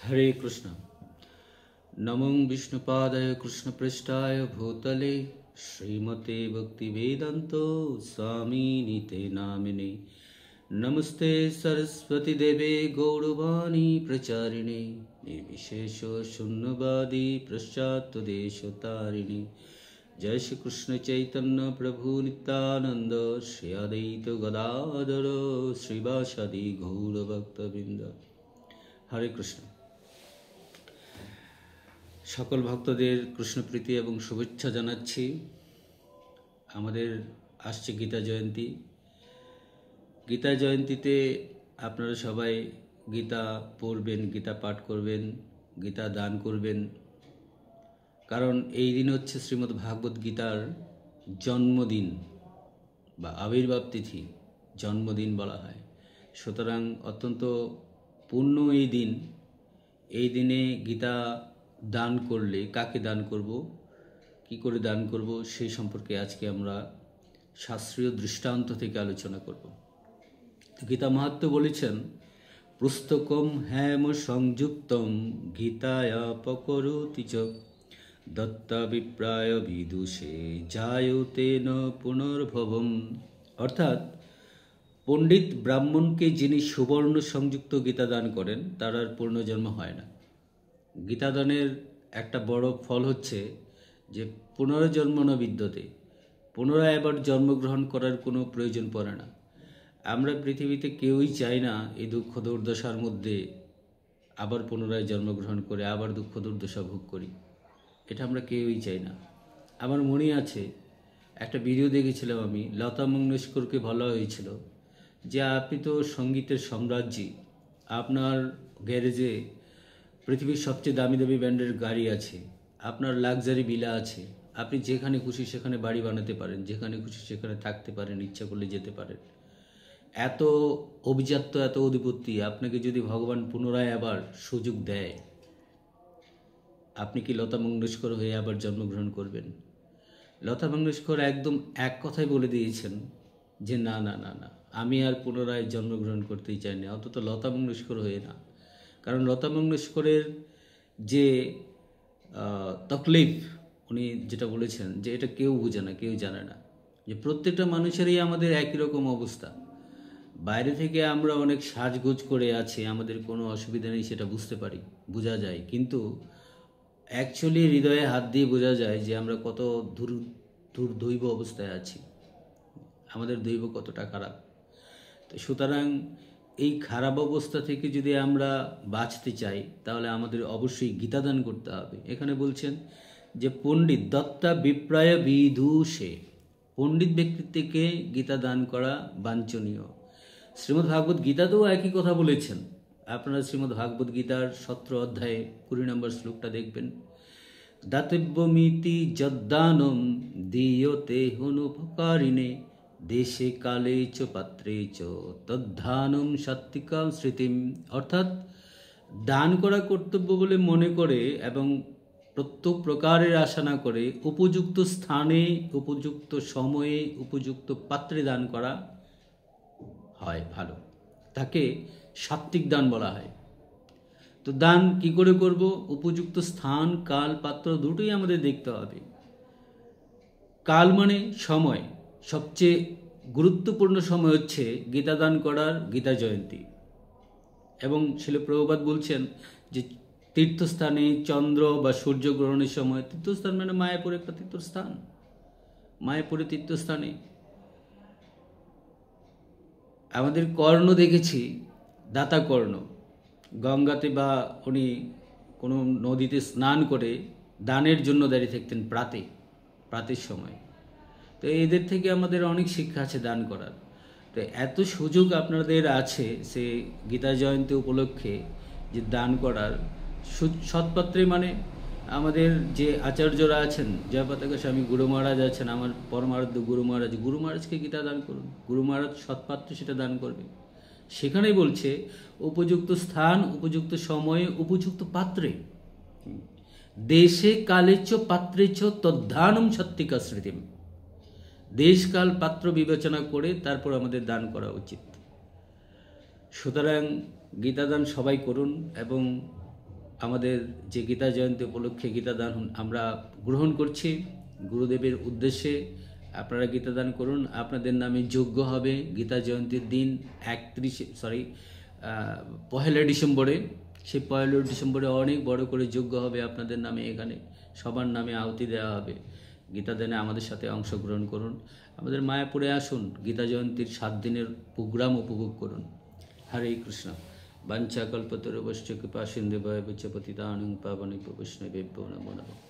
हरे कृष्ण। नमो विष्णुपादाय कृष्णपृष्ठाय भूतले श्रीमते भक्तिवेदान्तो स्वामिनिते नामिने। नमस्ते सरस्वती देवे गौरवाणी प्रचारिणे निर्विशेष शून्यवादी पश्चात्देशतारिणे। जय श्री कृष्ण चैतन्य प्रभु नित्यानंद श्री अद्वैत गदाधर श्रीवासादि गौर भक्तवृंद। हरे कृष्ण। সকল ভক্তদের কৃষ্ণপ্রীতি এবং শুভেচ্ছা জানাচ্ছি। আমাদের আসছে গীতা জয়ন্তী। গীতা জয়ন্তীতে আপনারা সবাই গীতা পড়বেন, গীতা পাঠ করবেন, গীতা দান করবেন। কারণ এই দিন হচ্ছে শ্রীমদ্ ভাগবত গীতার জন্মদিন বা আবির্ভাব তিথি, জন্মদিন বলা হয়। সুতরাং অত্যন্ত পূর্ণ এই দিন। এই দিনে গীতা দান করলে কাকে দান করব, কি করে দান করব, সেই সম্পর্কে আজকে আমরা শাস্ত্রীয় দৃষ্টান্ত থেকে আলোচনা করব। গীতা মাহাত্ম্য বলেছেন, পুস্তকম হেম সংযুক্তম গীতায়া পকরোতি চ দত্তা বিপ্রায় বিদুষে জায়তে ন পুনর্ভবম। অর্থাৎ পণ্ডিত ব্রাহ্মণকে যিনি সুবর্ণ সংযুক্ত গীতা দান করেন তার আর পুনর্জন্ম হয় না। গীতাদানের একটা বড় ফল হচ্ছে যে পুনর্জন্ম ন বিদ্যতে, পুনরায় আবার জন্মগ্রহণ করার কোনো প্রয়োজন পড়ে না। আমরা পৃথিবীতে কেউই চাই না এই দুঃখ দুর্দশার মধ্যে আবার পুনরায় জন্মগ্রহণ করে আবার দুঃখ দুর্দশা ভোগ করি। এটা আমরা কেউই চাই না। আমার মনে আছে একটা ভিডিও দেখেছিলাম আমি, লতা মঙ্গেশকরকে বলা হয়েছিল যে আপনি তো সঙ্গীতের সাম্রাজ্যী, আপনার গ্যারেজে পৃথিবীর সবচেয়ে দামি দামি ব্র্যান্ডের গাড়ি আছে, আপনার লাক্সারি ভিলা আছে, আপনি যেখানে খুশি সেখানে বাড়ি বানাতে পারেন, যেখানে খুশি সেখানে থাকতে পারেন, ইচ্ছা করলে যেতে পারেন। এত অভিজাত্য, এত অধিপত্তি, আপনাকে যদি ভগবান পুনরায় আবার সুযোগ দেয়, আপনি কি লতা মঙ্গেশকর হয়ে আবার জন্মগ্রহণ করবেন? লতা মঙ্গেশকর একদম এক কথাই বলে দিয়েছেন যে না না না না, আমি আর পুনরায় জন্মগ্রহণ করতেই চাই না, অন্তত লতা মঙ্গেশকর হয়ে না। কারণ লতা মঙ্গেশকরের যে তকলিফ, উনি যেটা বলেছেন যে এটা কেউ বুঝে না, কেউ জানে না, যে প্রত্যেকটা মানুষেরই আমাদের একই রকম অবস্থা। বাইরে থেকে আমরা অনেক সাজগোজ করে আছি, আমাদের কোনো অসুবিধা নেই, সেটা বুঝতে পারি, বোঝা যায়, কিন্তু অ্যাকচুয়ালি হৃদয়ে হাত দিয়ে বোঝা যায় যে আমরা কত দুর্দৈব অবস্থায় আছি, আমাদের দৈব কতটা খারাপ। তো সুতরাং এই খারাপ অবস্থা থেকে যদি আমরা বাঁচতে চাই তাহলে আমাদের অবশ্যই গীতাদান করতে হবে। এখানে বলছেন যে পণ্ডিত দত্তা বিপ্রায় বিদুষে, পণ্ডিত ব্যক্তির থেকে গীতা দান করা বাঞ্ছনীয়। শ্রীমদ্ ভাগবত গীতাতেও একই কথা বলেছেন। আপনারা শ্রীমদ্ ভাগবত গীতার 17 অধ্যায়ে 20 নম্বর শ্লোকটা দেখবেন। দাতব্যমিতি যদ্দানম দীয়তে হনুপকারিণে দেশে কালে চ পাত্রে চ তদ্ধানম সাত্বিকা স্মৃতিম। অর্থাৎ দান করা কর্তব্য বলে মনে করে এবং প্রত্যেক প্রকারের আশা না করে উপযুক্ত স্থানে, উপযুক্ত সময়ে, উপযুক্ত পাত্রে দান করা হয় ভালো, তাকে সাত্বিক দান বলা হয়। তো দান কি করে করব? উপযুক্ত স্থান, কাল, পাত্র দুটোই আমাদের দেখতে হবে। কাল মানে সময়, সবচেয়ে গুরুত্বপূর্ণ সময় হচ্ছে গীতা দান করার গীতা জয়ন্তী। এবং শিল প্রভুপাদ বলছেন যে তীর্থস্থানে চন্দ্র বা সূর্যগ্রহণের সময়, তীর্থস্থান মানে মায়াপুর একটা তীর্থস্থান, মায়াপুরে তীর্থস্থানে আমাদের কর্ণ দেখেছি, দাতা কর্ণ গঙ্গাতে বা উনি কোনো নদীতে স্নান করে দানের জন্য দাঁড়িয়ে থাকতেন প্রাতের সময়। তো এদের থেকে আমাদের অনেক শিক্ষা আছে দান করার। তো এত সুযোগ আপনাদের আছে সে গীতা জয়ন্তী উপলক্ষে যে দান করার, সৎপাত্রে মানে আমাদের যে আচার্যরা আছেন, জয়পতাকা স্বামী গুরু মহারাজ আছেন, আমার পরমারাধ্য গুরু মহারাজকে গীতা দান করুন। গুরু মহারাজ সৎপাত্রে সেটা দান করবে। সেখানেই বলছে উপযুক্ত স্থান, উপযুক্ত সময়ে, উপযুক্ত পাত্রে, দেশে কালে চ পাত্রে চ তদ্ধানম সাত্বিকা স্মৃতিম। দেশকাল পাত্র বিবেচনা করে তারপর আমাদের দান করা উচিত। সুতরাং গীতাদান সবাই করুন এবং আমাদের যে গীতা জয়ন্তী উপলক্ষে গীতাদান আমরা গ্রহণ করছি গুরুদেবের উদ্দেশ্যে। আপনারা গীতাদান করুন, আপনাদের নামে যজ্ঞ হবে গীতা জয়ন্তীর দিন 1 ডিসেম্বরে। সেই 1 ডিসেম্বরে অনেক বড় করে যজ্ঞ হবে আপনাদের নামে, এখানে সবার নামে আহুতি দেওয়া হবে। গীতাদানে আমাদের সাথে অংশগ্রহণ করুন, আমাদের মায়াপুরে আসুন, গীতা জয়ন্তীর 7 দিনের প্রোগ্রাম উপভোগ করুন। হরে কৃষ্ণ। বাঞ্ছা কল্পতরুভ্যশ্চ কৃপা সিন্ধুভ্যেব চ পতিতানাং পাবনেভ্যো বৈষ্ণবেভ্যো নমো নমঃ।